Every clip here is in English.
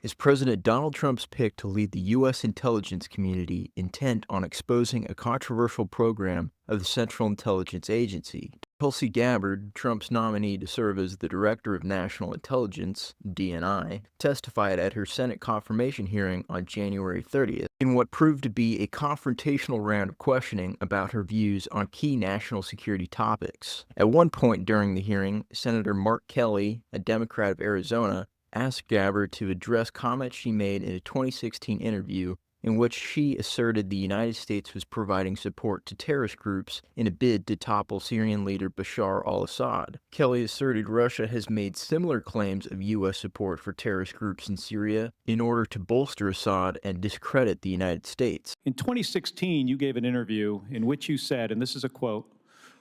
is President Donald Trump's pick to lead the U.S. intelligence community intent on exposing a controversial program of the Central Intelligence Agency. Tulsi Gabbard, Trump's nominee to serve as the Director of National Intelligence, DNI, testified at her Senate confirmation hearing on January 30th in what proved to be a confrontational round of questioning about her views on key national security topics. At one point during the hearing, Senator Mark Kelly, a Democrat of Arizona, asked Gabbard to address comments she made in a 2016 interview in which she asserted the United States was providing support to terrorist groups in a bid to topple Syrian leader Bashar al-Assad. Kelly asserted Russia has made similar claims of U.S. support for terrorist groups in Syria in order to bolster Assad and discredit the United States. In 2016, you gave an interview in which you said, and this is a quote,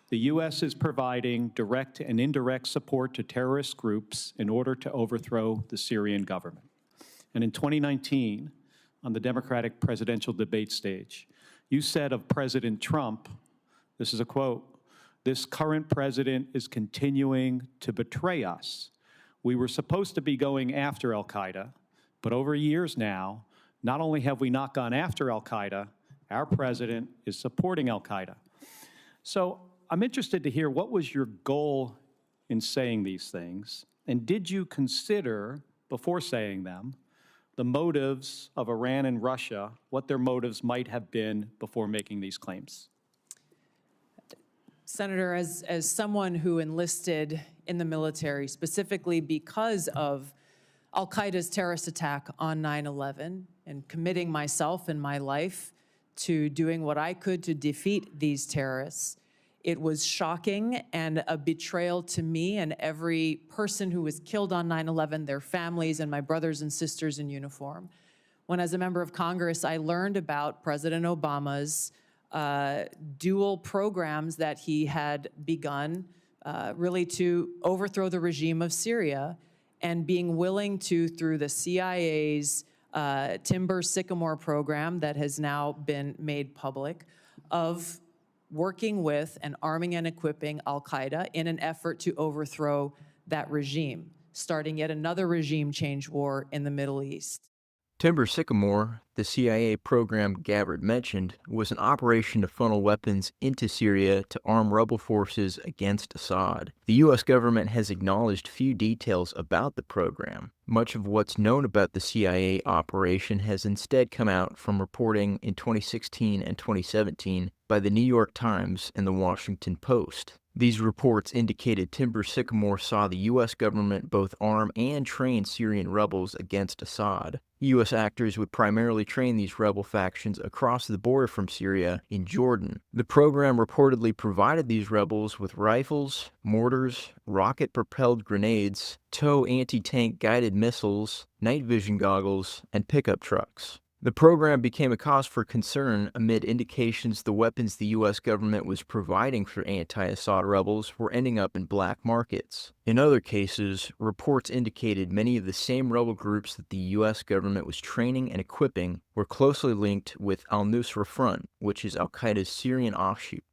"The U.S. is providing direct and indirect support to terrorist groups in order to overthrow the Syrian government." And in 2019, on the Democratic presidential debate stage, you said of President Trump, this is a quote, "This current president is continuing to betray us. We were supposed to be going after al-Qaeda, but over years now, not only have we not gone after al-Qaeda, our president is supporting al-Qaeda." So I'm interested to hear, what was your goal in saying these things? And did you consider, before saying them, the motives of Iran and Russia, what their motives might have been before making these claims? Senator, as someone who enlisted in the military specifically because of al-Qaeda's terrorist attack on 9/11 and committing myself and my life to doing what I could to defeat these terrorists, it was shocking and a betrayal to me and every person who was killed on 9/11, their families and my brothers and sisters in uniform. When, as a member of Congress, I learned about President Obama's dual programs that he had begun really to overthrow the regime of Syria, and being willing to, through the CIA's Timber Sycamore program that has now been made public, of working with and arming and equipping al-Qaeda in an effort to overthrow that regime, starting yet another regime change war in the Middle East. Timber Sycamore, the CIA program Gabbard mentioned, was an operation to funnel weapons into Syria to arm rebel forces against Assad. The U.S. government has acknowledged few details about the program. Much of what's known about the CIA operation has instead come out from reporting in 2016 and 2017 by the New York Times and the Washington Post. These reports indicated Timber Sycamore saw the U.S. government both arm and train Syrian rebels against Assad. U.S. actors would primarily train these rebel factions across the border from Syria in Jordan. The program reportedly provided these rebels with rifles, mortars, rocket-propelled grenades, tow anti-tank guided missiles, night vision goggles, and pickup trucks. The program became a cause for concern amid indications the weapons the U.S. government was providing for anti-Assad rebels were ending up in black markets. In other cases, reports indicated many of the same rebel groups that the U.S. government was training and equipping were closely linked with al-Nusra Front, which is al-Qaeda's Syrian offshoot.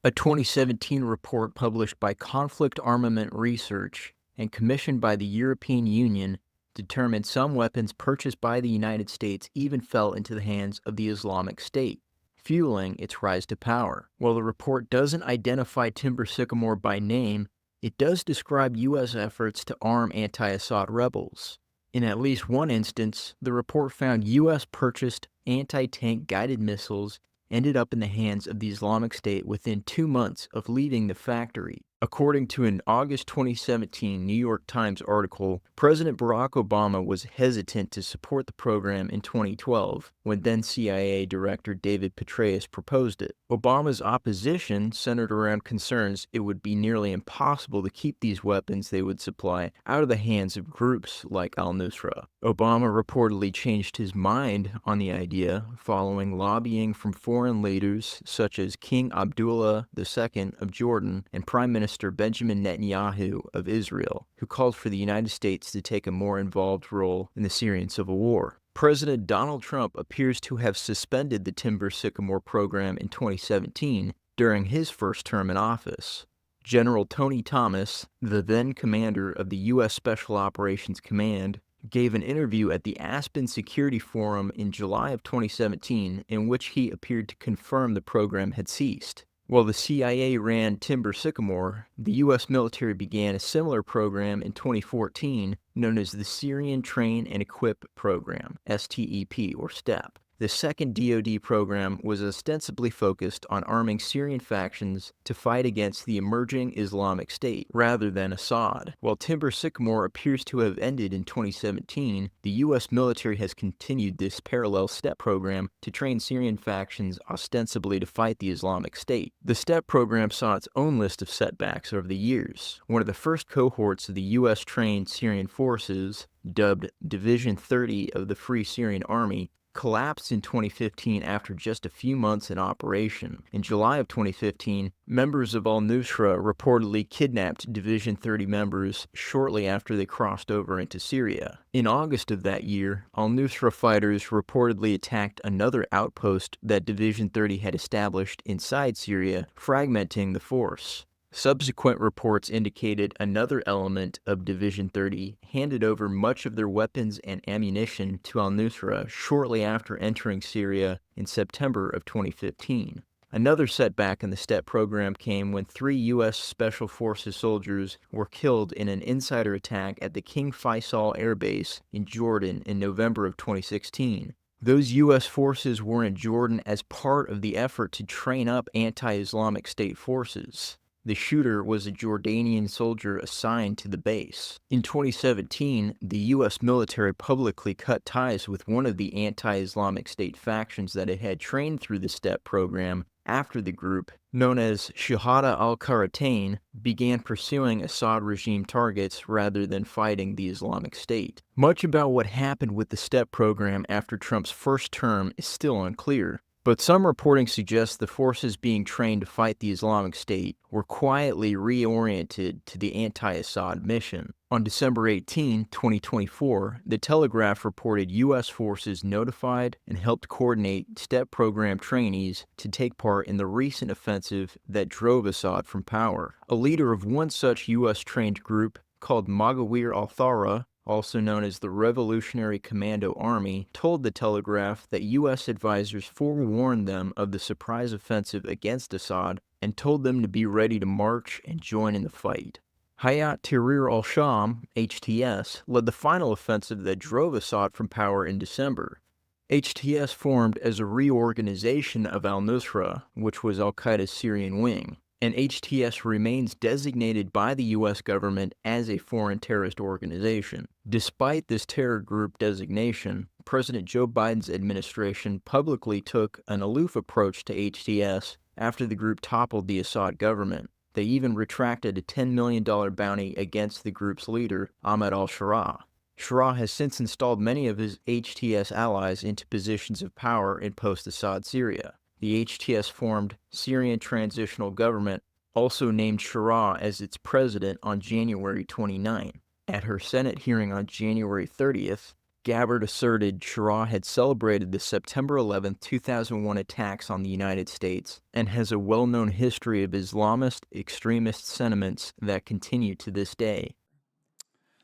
A 2017 report published by Conflict Armament Research and commissioned by the European Union determined some weapons purchased by the United States even fell into the hands of the Islamic State, fueling its rise to power. While the report doesn't identify Timber Sycamore by name, it does describe U.S. efforts to arm anti-Assad rebels. In at least one instance, the report found U.S.-purchased anti-tank guided missiles ended up in the hands of the Islamic State within 2 months of leaving the factory. According to an August 2017 New York Times article, President Barack Obama was hesitant to support the program in 2012 when then CIA Director David Petraeus proposed it. Obama's opposition centered around concerns it would be nearly impossible to keep these weapons they would supply out of the hands of groups like al-Nusra. Obama reportedly changed his mind on the idea following lobbying from foreign leaders such as King Abdullah II of Jordan and Prime Minister Benjamin Netanyahu of Israel, who called for the United States to take a more involved role in the Syrian civil war. President Donald Trump appears to have suspended the Timber Sycamore program in 2017 during his first term in office. General Tony Thomas, the then commander of the U.S. Special Operations Command, gave an interview at the Aspen Security Forum in July of 2017 in which he appeared to confirm the program had ceased. While the CIA ran Timber Sycamore, the U.S. military began a similar program in 2014 known as the Syrian Train and Equip Program, STEP or STEP. The second DoD program was ostensibly focused on arming Syrian factions to fight against the emerging Islamic State rather than Assad. While Timber Sycamore appears to have ended in 2017, the U.S. military has continued this parallel STEP program to train Syrian factions ostensibly to fight the Islamic State. The STEP program saw its own list of setbacks over the years. One of the first cohorts of the U.S.-trained Syrian forces, dubbed Division 30 of the Free Syrian Army, collapsed in 2015 after just a few months in operation. In July of 2015, members of al-Nusra reportedly kidnapped Division 30 members shortly after they crossed over into Syria. In August of that year, al-Nusra fighters reportedly attacked another outpost that Division 30 had established inside Syria, fragmenting the force. Subsequent reports indicated another element of Division 30 handed over much of their weapons and ammunition to al-Nusra shortly after entering Syria in September of 2015. Another setback in the STEP program came when 3 U.S. Special Forces soldiers were killed in an insider attack at the King Faisal Air Base in Jordan in November of 2016. Those U.S. forces were in Jordan as part of the effort to train up anti-Islamic State forces. The shooter was a Jordanian soldier assigned to the base. In 2017, the U.S. military publicly cut ties with one of the anti-Islamic State factions that it had trained through the STEP program after the group, known as Shahada al-Qaratain, began pursuing Assad regime targets rather than fighting the Islamic State. Much about what happened with the STEP program after Trump's first term is still unclear. But some reporting suggests the forces being trained to fight the Islamic State were quietly reoriented to the anti-Assad mission. On December 18, 2024, The Telegraph reported U.S. forces notified and helped coordinate STEP program trainees to take part in the recent offensive that drove Assad from power. A leader of one such U.S.-trained group, called Magawir al-Thawra, also known as the Revolutionary Commando Army, told The Telegraph that U.S. advisors forewarned them of the surprise offensive against Assad and told them to be ready to march and join in the fight. Hayat Tahrir al-Sham, HTS, led the final offensive that drove Assad from power in December. HTS formed as a reorganization of al-Nusra, which was al-Qaeda's Syrian wing, and HTS remains designated by the U.S. government as a foreign terrorist organization. Despite this terror group designation, President Joe Biden's administration publicly took an aloof approach to HTS after the group toppled the Assad government. They even retracted a $10 million bounty against the group's leader, Ahmed al-Sharaa. Sharaa has since installed many of his HTS allies into positions of power in post-Assad Syria. The HTS-formed Syrian Transitional Government also named Sharaa as its president on January 29. At her Senate hearing on January 30th, Gabbard asserted Sharaa had celebrated the September 11, 2001 attacks on the United States and has a well-known history of Islamist extremist sentiments that continue to this day.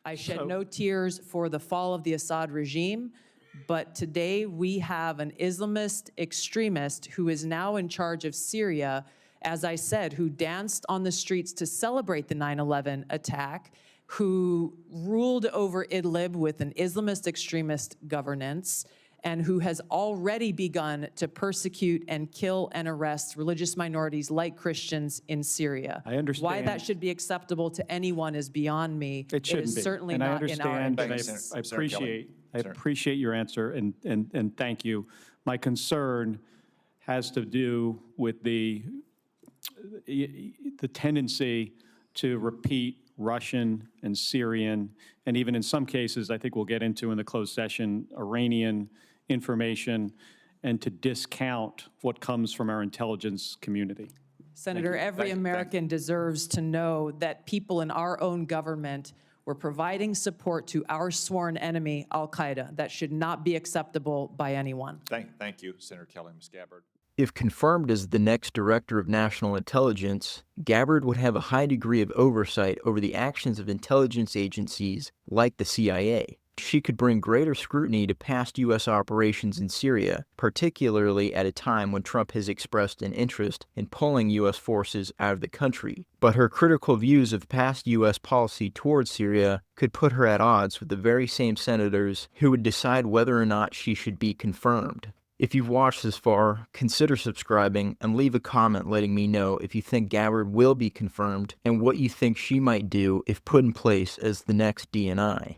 I shed no tears for the fall of the Assad regime, but today we have an Islamist extremist who is now in charge of Syria, as I said, who danced on the streets to celebrate the 9/11 attack, who ruled over Idlib with an Islamist extremist governance, and who has already begun to persecute and kill and arrest religious minorities like Christians in Syria. I understand. Why that should be acceptable to anyone is beyond me. It shouldn't is be. certainly And not in our I appreciate your answer, and thank you. My concern has to do with the tendency to repeat Russian and Syrian, and even in some cases, I think we'll get into in the closed session, Iranian information, and to discount what comes from our intelligence community. Senator, every American deserves to know that people in our own government were providing support to our sworn enemy, al-Qaeda. That should not be acceptable by anyone. Thank you, Senator Kelly. Ms. Gabbard. If confirmed as the next Director of National Intelligence, Gabbard would have a high degree of oversight over the actions of intelligence agencies like the CIA. she could bring greater scrutiny to past U.S. operations in Syria, particularly at a time when Trump has expressed an interest in pulling U.S. forces out of the country. But her critical views of past U.S. policy towards Syria could put her at odds with the very same senators who would decide whether or not she should be confirmed. If you've watched this far, consider subscribing and leave a comment letting me know if you think Gabbard will be confirmed and what you think she might do if put in place as the next DNI.